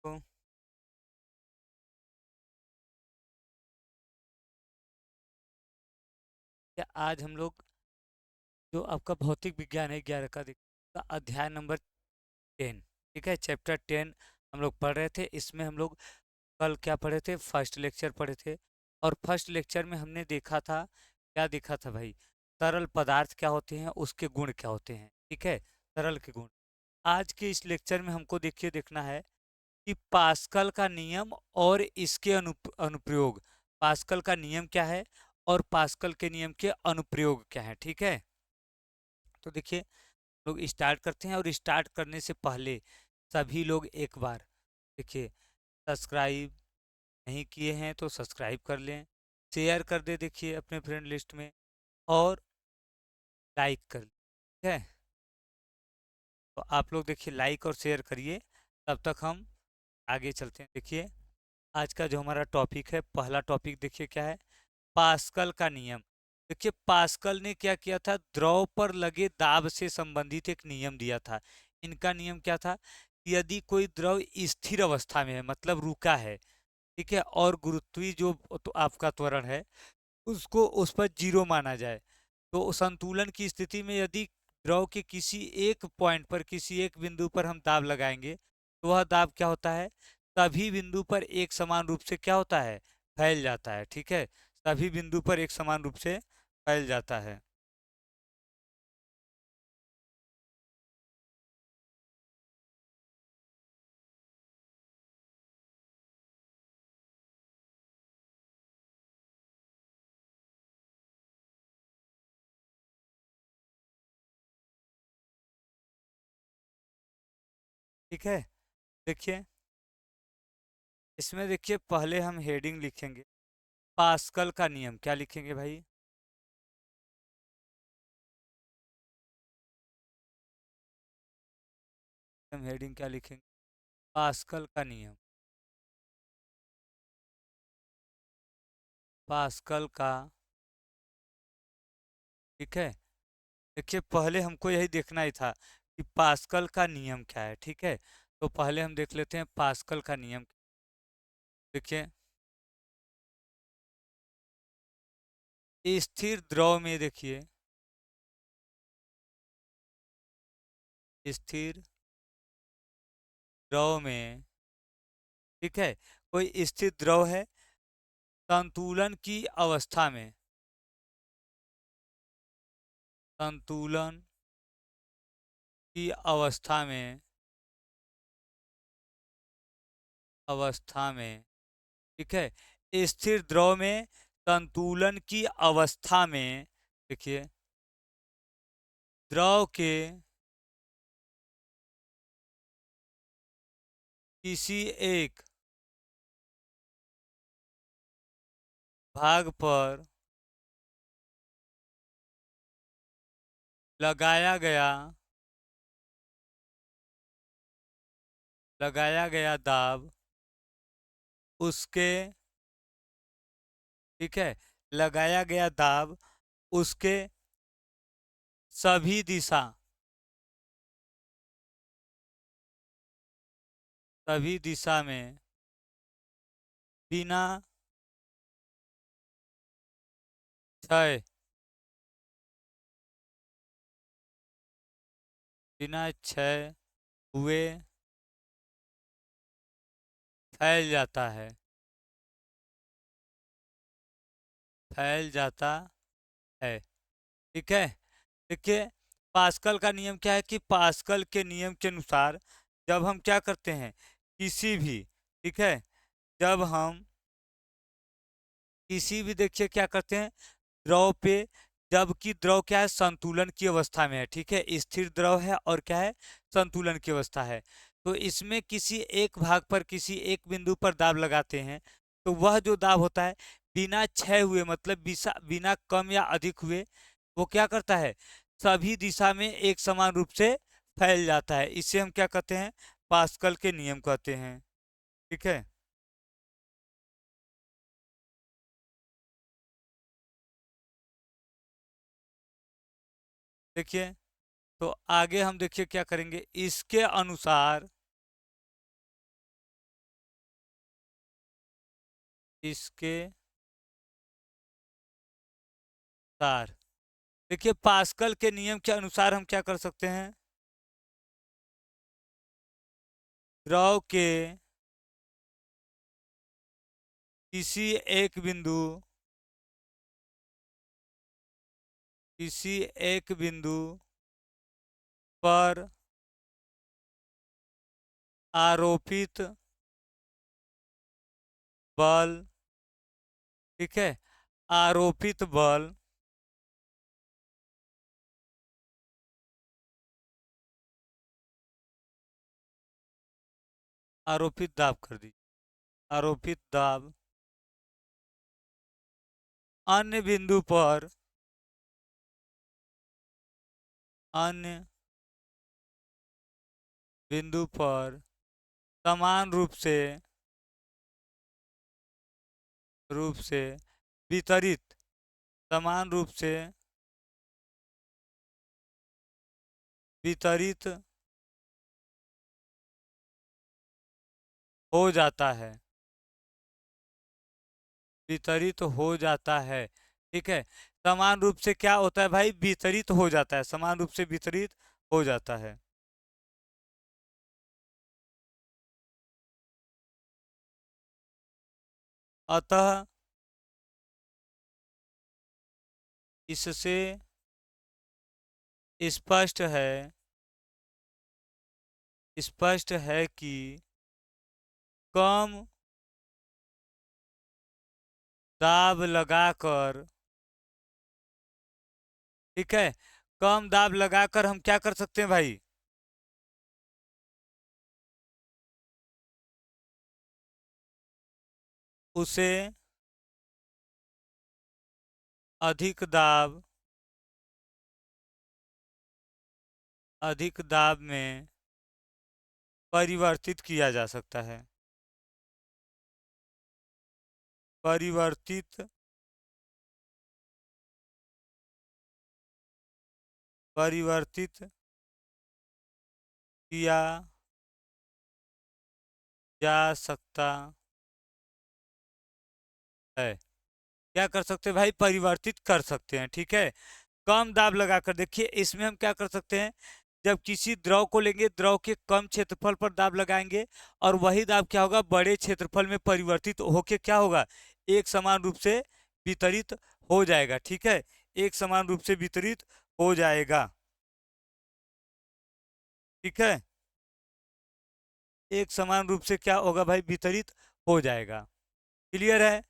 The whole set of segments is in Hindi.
तो क्या आज हम लोग जो आपका भौतिक विज्ञान है 11 का अध्याय नंबर 10, ठीक है, चैप्टर 10 हम लोग पढ़ रहे थे। इसमें हम लोग कल क्या पढ़े थे, फर्स्ट लेक्चर पढ़े थे। और फर्स्ट लेक्चर में हमने देखा था, क्या देखा था भाई, तरल पदार्थ क्या होते हैं, उसके गुण क्या होते हैं, ठीक है, तरल के गुण। आज के इस लेक्चर में हमको देखिए देखना है कि पास्कल का नियम और इसके अनुप्रयोग। पास्कल का नियम क्या है और पास्कल के नियम के अनुप्रयोग क्या है, ठीक है। तो देखिए लोग स्टार्ट करते हैं, और स्टार्ट करने से पहले सभी लोग एक बार देखिए, सब्सक्राइब नहीं किए हैं तो सब्सक्राइब कर लें, शेयर कर दे देखिए अपने फ्रेंड लिस्ट में, और लाइक कर लें, ठीक है। तो आप लोग देखिए लाइक और शेयर करिए, तब तक हम आगे चलते हैं। देखिए आज का जो हमारा टॉपिक है, पहला टॉपिक देखिए क्या है, पास्कल का नियम। देखिए पास्कल ने क्या किया था, द्रव पर लगे दाब से संबंधित एक नियम दिया था। इनका नियम क्या था, यदि कोई द्रव स्थिर अवस्था में है, मतलब रुका है, ठीक है, और गुरुत्वीय जो तो आपका त्वरण है उसको उस पर जीरो माना जाए, तो संतुलन की स्थिति में यदि द्रव के किसी एक पॉइंट पर, किसी एक बिंदु पर हम दाब लगाएंगे, तो वह दाब क्या होता है, सभी बिंदु पर एक समान रूप से क्या होता है, फैल जाता है, ठीक है, सभी बिंदु पर एक समान रूप से फैल जाता है। ठीक है, देखिए इसमें देखिए पहले हम हेडिंग लिखेंगे, पास्कल का नियम। क्या लिखेंगे भाई, हम हेडिंग क्या लिखेंगे, पास्कल का नियम। पास्कल का, ठीक है। देखिए पहले हमको यही देखना ही था कि पास्कल का नियम क्या है, ठीक है। तो पहले हम देख लेते हैं पास्कल का नियम। देखिए स्थिर द्रव में, देखिए स्थिर द्रव में, ठीक है, कोई स्थिर द्रव है, संतुलन की अवस्था में, संतुलन की अवस्था में, अवस्था में, ठीक है, स्थिर द्रव में संतुलन की अवस्था में, देखिए द्रव के किसी एक भाग पर लगाया गया, लगाया गया दाब, उसके, ठीक है, लगाया गया दाब उसके सभी दिशा, सभी दिशा में बिना क्षय, बिना क्षय हुए फैल जाता है, फैल जाता है, ठीक है। देखिए पास्कल का नियम क्या है कि पास्कल के नियम के अनुसार जब हम क्या करते हैं, किसी भी, ठीक है, जब हम किसी भी, देखिए क्या करते हैं, द्रव पे, जबकि द्रव क्या है, संतुलन की अवस्था में है, ठीक है, स्थिर द्रव है और क्या है, संतुलन की अवस्था है, तो इसमें किसी एक भाग पर, किसी एक बिंदु पर दाब लगाते हैं, तो वह जो दाब होता है बिना क्षय हुए, मतलब बिना कम या अधिक हुए, वो क्या करता है, सभी दिशा में एक समान रूप से फैल जाता है। इसे हम क्या कहते हैं, पास्कल के नियम कहते हैं, ठीक है। देखिए तो आगे हम देखिए क्या करेंगे, इसके अनुसार, इसके सार देखिए पास्कल के नियम के अनुसार हम क्या कर सकते हैं, द्रव के किसी एक बिंदु पर आरोपित बल, ठीक है, आरोपित बल आरोपित दाब कर दीजिए, आरोपित दाब अन्य बिंदु पर अन्य बिंदु पर समान रूप से वितरित, समान रूप से वितरित हो जाता है, वितरित हो जाता है, ठीक है। समान रूप से क्या होता है भाई, वितरित हो जाता है, समान रूप से वितरित हो जाता है। अतः इससे स्पष्ट है कि कम दाब लगाकर, ठीक है, कम दाब लगाकर हम क्या कर सकते हैं भाई, उसे अधिक दाब में परिवर्तित किया जा सकता है, परिवर्तित परिवर्तित किया जा सकता है। क्या कर सकते हैं भाई, परिवर्तित कर सकते हैं, ठीक है। कम दाब लगाकर देखिए इसमें हम क्या कर सकते हैं, जब किसी द्रव को लेंगे, द्रव के कम क्षेत्रफल पर दाब लगाएंगे और वही दाब क्या होगा, बड़े क्षेत्रफल में परिवर्तित होके क्या होगा, एक समान रूप से वितरित हो जाएगा, ठीक है, एक समान रूप से वितरित हो जाएगा, ठीक है, एक समान रूप से क्या होगा भाई, वितरित हो जाएगा। क्लियर है,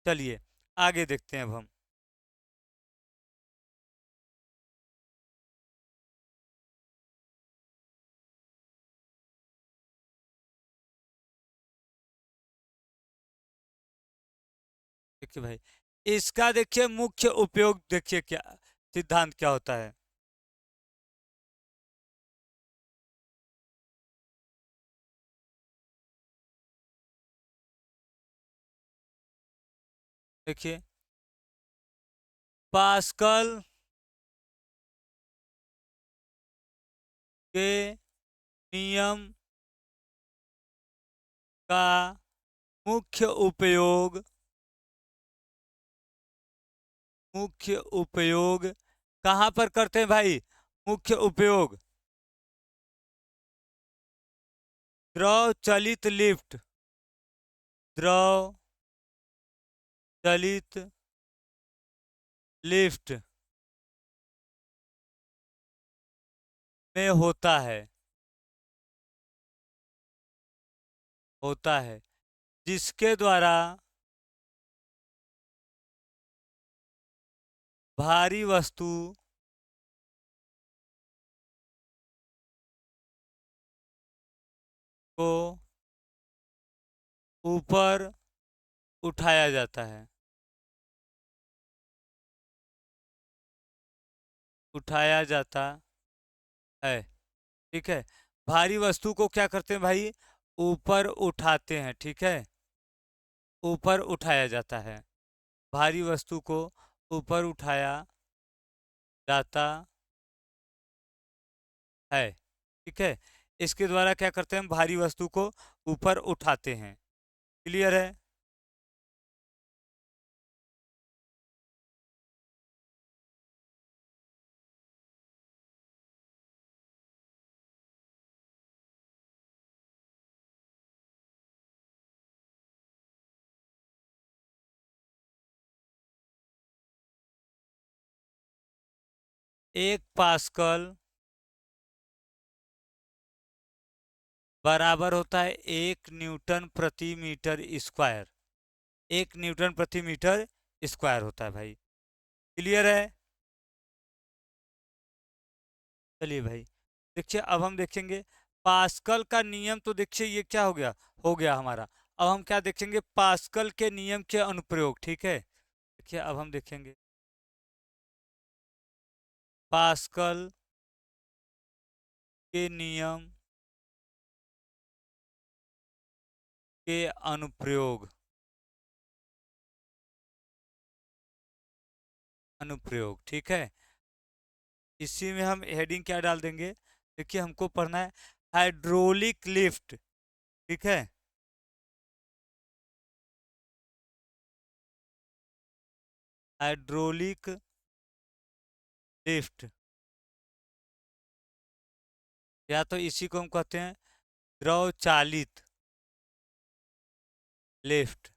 चलिए आगे देखते हैं अब हम। देखिए भाई, इसका देखिए मुख्य उपयोग देखिए क्या सिद्धांत क्या होता है। देखिए पास्कल के नियम का मुख्य उपयोग, मुख्य उपयोग कहाँ पर करते हैं भाई, मुख्य उपयोग द्रव चलित लिफ्ट, द्रव चलित लिफ्ट में होता है, जिसके द्वारा भारी वस्तु को ऊपर उठाया जाता है, उठाया जाता है, ठीक है। भारी वस्तु को क्या करते हैं भाई, ऊपर उठाते हैं, ठीक है, ऊपर उठाया जाता है, भारी वस्तु को ऊपर उठाया जाता है, ठीक है। इसके द्वारा क्या करते हैं, हम भारी वस्तु को ऊपर उठाते हैं, क्लियर है? एक पास्कल बराबर होता है 1 न्यूटन प्रति मीटर स्क्वायर। 1 न्यूटन प्रति मीटर स्क्वायर होता है भाई। क्लियर है? चलिए भाई, देखिए अब हम देखेंगे पास्कल का नियम। तो देखिए ये क्या हो गया हमारा। अब हम क्या देखेंगे, पास्कल के नियम के अनुप्रयोग। ठीक है, देखिए अब हम देखेंगे पास्कल के नियम के अनुप्रयोग। ठीक है, इसी में हम हेडिंग क्या डाल देंगे, देखिए हमको पढ़ना है हाइड्रोलिक लिफ्ट। ठीक है, हाइड्रोलिक लिफ्ट, या तो इसी को हम कहते हैं द्रव चालित लिफ्ट।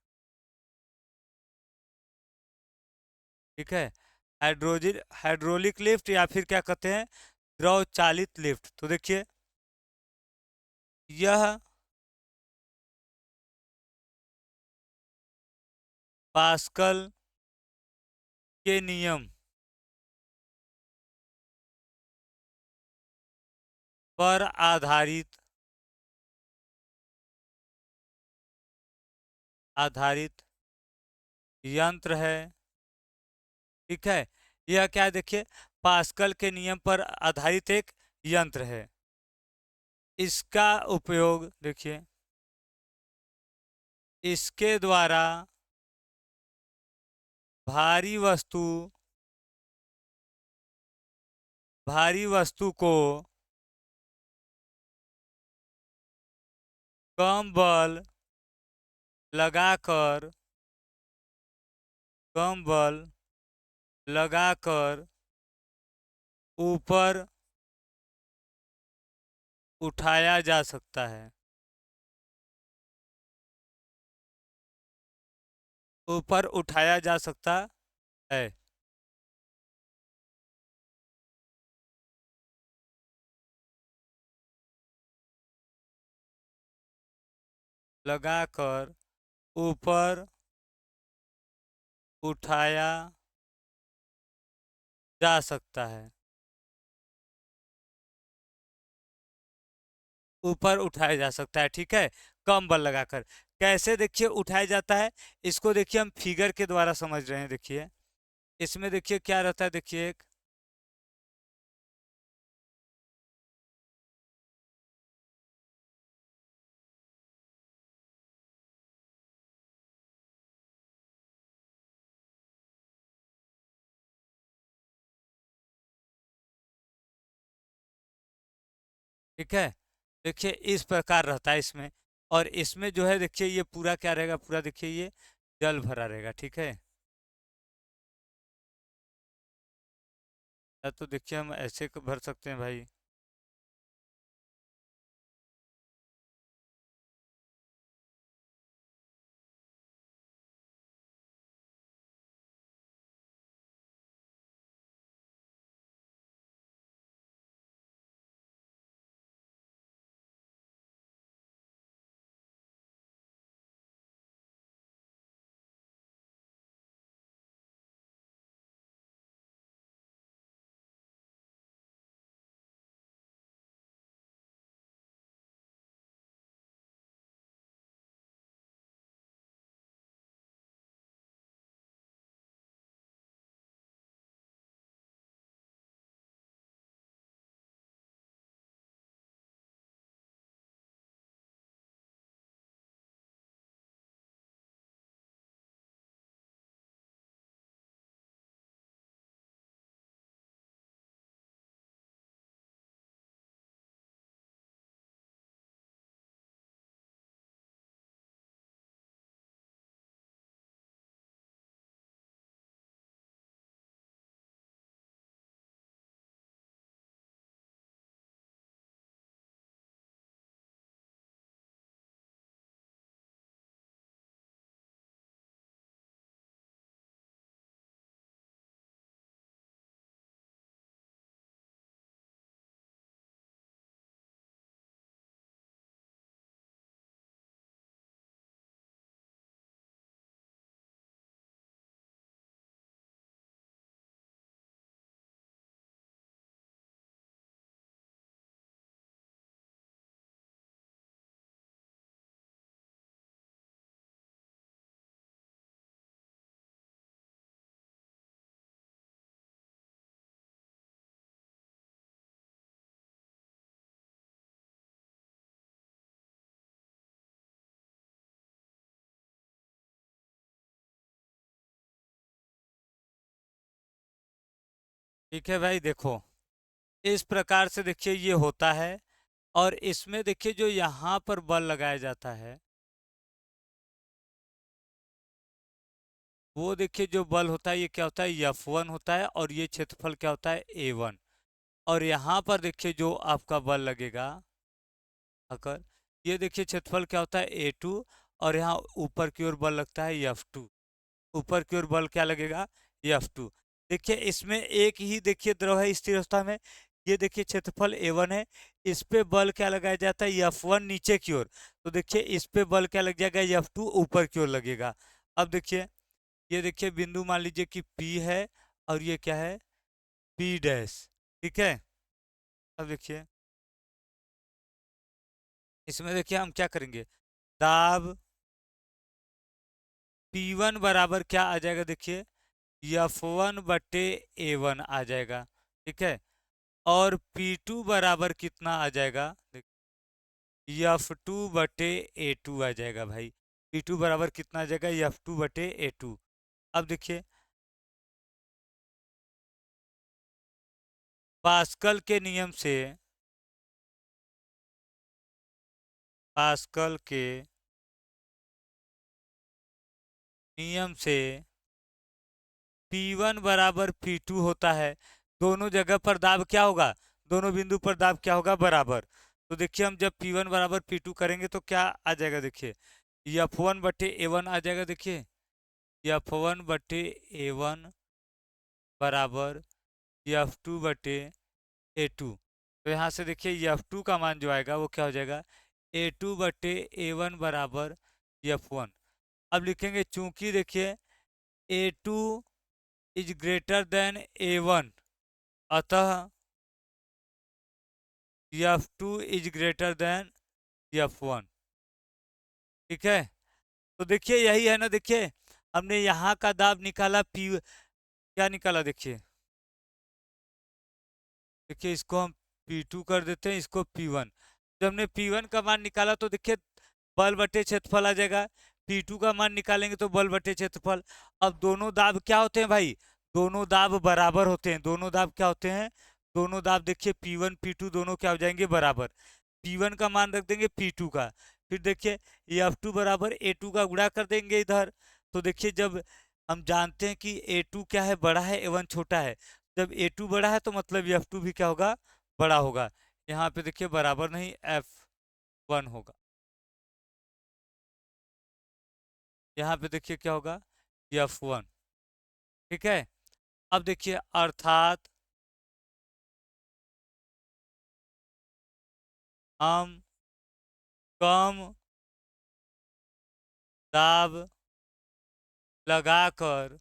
ठीक है, हाइड्रोलिक लिफ्ट या फिर क्या कहते हैं, द्रव चालित लिफ्ट। तो देखिए यह पास्कल के नियम पर आधारित यंत्र है। ठीक है, यह क्या है, देखिए पास्कल के नियम पर आधारित एक यंत्र है। इसका उपयोग देखिए, इसके द्वारा भारी वस्तु भारी वस्तु को कम बल लगाकर कम बल लगाकर ऊपर उठाया जा सकता है। ऊपर उठाया जा सकता है। लगाकर ऊपर उठाया जा सकता है। ऊपर उठाया जा सकता है। ठीक है, कम बल लगाकर। कैसे देखिए उठाया जाता है, इसको देखिए हम फिगर के द्वारा समझ रहे हैं। देखिए इसमें देखिए क्या रहता है, देखिए एक, ठीक है, देखिए इस प्रकार रहता है इसमें। और इसमें जो है देखिए ये पूरा क्या रहेगा, पूरा देखिए ये जल भरा रहेगा। ठीक है, या तो देखिए हम ऐसे भर सकते हैं भाई। ठीक है भाई, देखो इस प्रकार से देखिए ये होता है। और इसमें देखिए जो यहाँ पर बल लगाया जाता है, वो देखिए जो बल होता है ये क्या होता है, F1 होता है, और ये क्षेत्रफल क्या होता है, A1। और यहाँ पर देखिए जो आपका बल लगेगा अगर, ये देखिए क्षेत्रफल क्या होता है, A2। और यहाँ ऊपर की ओर बल लगता है F2। ऊपर की ओर बल क्या लगेगा, F2। देखिए इसमें एक ही देखिए द्रव है स्थिर अवस्था में, ये देखिए क्षेत्रफल A1 है। इस पे बल क्या लगाया जाता है, F1 नीचे की ओर। तो देखिए इस पे बल क्या लग जाएगा, F2 ऊपर की ओर लगेगा। अब देखिए ये देखिए बिंदु मान लीजिए कि P है, और ये क्या है, P डैश। ठीक है। अब देखिए इसमें देखिए हम क्या करेंगे, दाब P1 बराबर क्या आ जाएगा, देखिए F1 बटे A1 आ जाएगा। ठीक है। और P2 बराबर कितना आ जाएगा, F2 बटे A2 आ जाएगा भाई। P2 बराबर कितना आ जाएगा, F2 बटे A2। अब देखिए पास्कल के नियम से, पास्कल के नियम से P1 बराबर P2 होता है। दोनों जगह पर दाब क्या होगा, दोनों बिंदु पर दाब क्या होगा, बराबर। तो देखिए हम जब P1 बराबर P2 करेंगे तो क्या आ जाएगा, देखिए F1 बटे A1 आ जाएगा। देखिए F1 बटे A1 बराबर F2 बटे A2। तो यहाँ से देखिए F2 का मान जो आएगा वो क्या हो जाएगा, A2 बटे A1 बराबर F1। अब लिखेंगे चूंकि देखिए A2 is greater than A1, अतः F2 is greater than F1। ठीक है। तो देखिए यही है ना, देखिए हमने यहाँ का दाब निकाला, पी क्या निकाला, देखिए देखिए इसको हम P2 कर देते हैं, इसको P1। जब हमने P1 का मान निकाला तो देखिए बल बटे क्षेत्रफल आ जाएगा। P2 का मान निकालेंगे तो बल बटे क्षेत्रफल। अब दोनों दाब क्या होते हैं भाई, दोनों दाब बराबर होते हैं। दोनों दाब क्या होते हैं, दोनों दाब देखिए P1 P2 दोनों क्या हो जाएंगे, बराबर। P1 का मान रख देंगे P2 का, फिर देखिए F2 बराबर A2 का गुणा कर देंगे इधर। तो देखिए जब हम जानते हैं कि A2 क्या है, बड़ा है, A1 छोटा है। जब A2 बड़ा है तो मतलब F2 भी क्या होगा, बड़ा होगा। यहाँ पे देखिए बराबर नहीं, F1 होगा। यहाँ पे देखिए क्या होगा, F1। ठीक है। अब देखिए अर्थात हम कम दाब लगाकर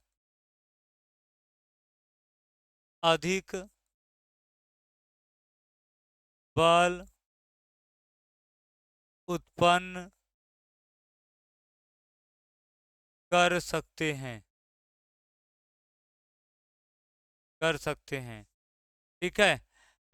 अधिक बल उत्पन्न कर सकते हैं, कर सकते हैं। ठीक है।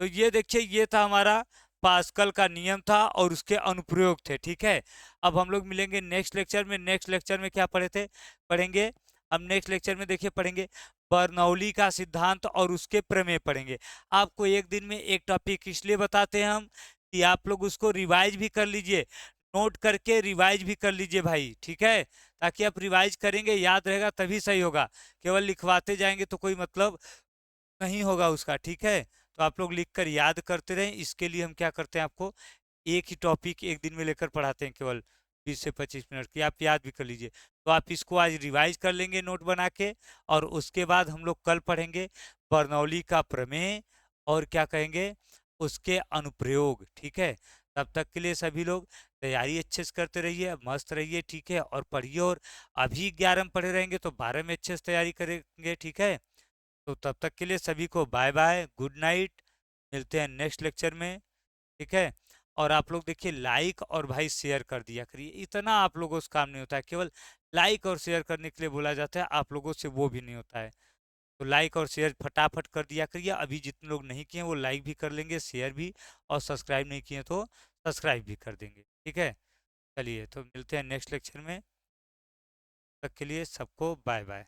तो ये देखिए ये था हमारा पास्कल का नियम था और उसके अनुप्रयोग थे। ठीक है। अब हम लोग मिलेंगे नेक्स्ट लेक्चर में। नेक्स्ट लेक्चर में क्या पढ़े थे, पढ़ेंगे हम नेक्स्ट लेक्चर में, देखिए पढ़ेंगे बर्नौली का सिद्धांत और उसके प्रमेय पढ़ेंगे। आपको एक दिन में एक टॉपिक इसलिए बताते हैं हम कि आप लोग उसको रिवाइज भी कर लीजिए, नोट करके रिवाइज भी कर लीजिए भाई। ठीक है। ताकि आप रिवाइज करेंगे, याद रहेगा, तभी सही होगा। केवल लिखवाते जाएंगे तो कोई मतलब नहीं होगा उसका। ठीक है। तो आप लोग लिख कर याद करते रहें। इसके लिए हम क्या करते हैं, आपको एक ही टॉपिक एक दिन में लेकर पढ़ाते हैं, केवल 20 से 25 मिनट की, आप याद भी कर लीजिए। तो आप इसको आज रिवाइज कर लेंगे नोट बना के, और उसके बाद हम लोग कल पढ़ेंगे बर्नौली का प्रमेय और क्या कहेंगे, उसके अनुप्रयोग। ठीक है। तब तक के लिए सभी लोग तैयारी अच्छे से करते रहिए, मस्त रहिए। ठीक है। और पढ़िए, और अभी 11 में पढ़े रहेंगे तो 12 में अच्छे से तैयारी करेंगे। ठीक है। तो तब तक के लिए सभी को बाय बाय, गुड नाइट। मिलते हैं नेक्स्ट लेक्चर में। ठीक है। और आप लोग देखिए लाइक और भाई शेयर कर दिया करिए, इतना आप लोगों से काम नहीं होता है, केवल लाइक और शेयर करने के लिए बोला जाता है, आप लोगों से वो भी नहीं होता है। तो लाइक और शेयर फटाफट कर दिया करिए। अभी जितने लोग नहीं किए वो लाइक भी कर लेंगे, शेयर भी, और सब्सक्राइब नहीं किए तो सब्सक्राइब भी कर देंगे। ठीक है। चलिए तो मिलते हैं नेक्स्ट लेक्चर में। तब तक के लिए सबको बाय बाय।